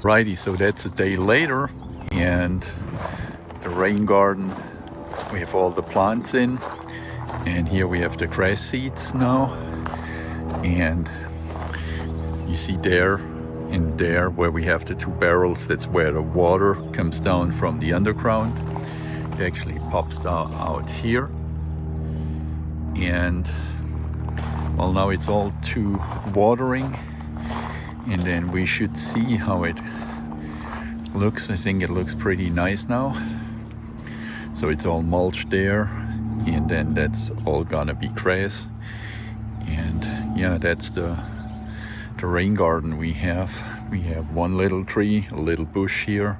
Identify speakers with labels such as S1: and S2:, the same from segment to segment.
S1: Righty, so that's a day later, and the rain garden, we have all the plants in, and here we have the grass seeds now. And you see there and there where we have the two barrels, that's where the water comes down from the underground. It actually pops down out here. And well, now it's all to watering, and then we should see how it looks. I think it looks pretty nice now. So it's all mulched there, and then that's all gonna be grass. And yeah, that's the rain garden we have. We have one little tree, a little bush here,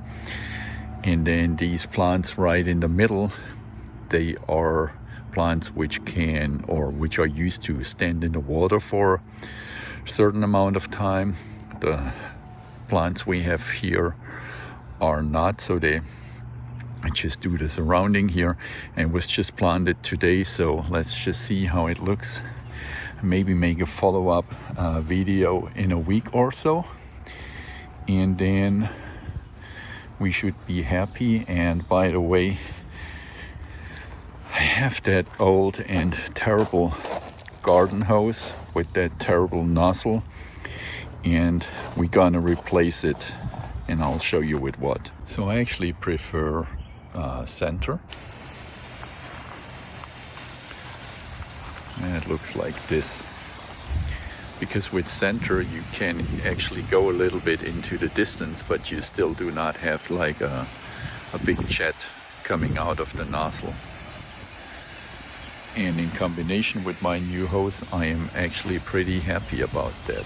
S1: and then these plants right in the middle, they are plants which can, or which are used to stand in the water for a certain amount of time. The plants we have here are not, so they just do the surrounding here, and was just planted today. So let's just see how it looks. Maybe make a follow-up video in a week or so, and then we should be happy. And by the way, I have that old and terrible garden hose with that terrible nozzle, and we're gonna replace it, and I'll show you with what. So I actually prefer center, and it looks like this, because with center you can actually go a little bit into the distance, but you still do not have like a big jet coming out of the nozzle. And in combination with my new hose, I am actually pretty happy about that.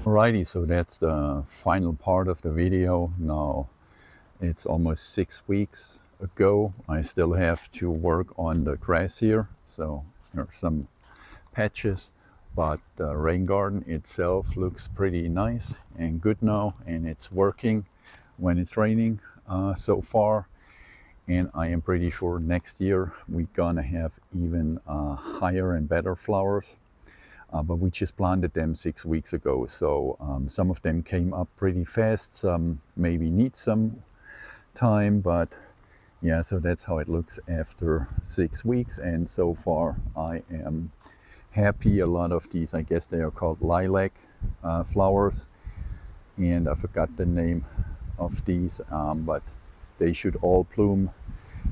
S1: Alrighty, so that's the final part of the video. Now it's almost 6 weeks ago. I still have to work on the grass here, so there are some patches, but the rain garden itself looks pretty nice and good now, and it's working when it's raining so far. And I am pretty sure next year we're gonna have even higher and better flowers. But we just planted them 6 weeks ago, so some of them came up pretty fast, some maybe need some time, but yeah, so that's how it looks after 6 weeks. And so far I am happy. A lot of these, I guess they are called lilac flowers, and I forgot the name of these, but they should all bloom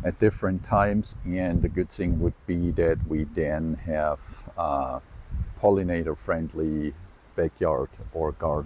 S1: at different times. And the good thing would be that we then have pollinator friendly backyard or garden.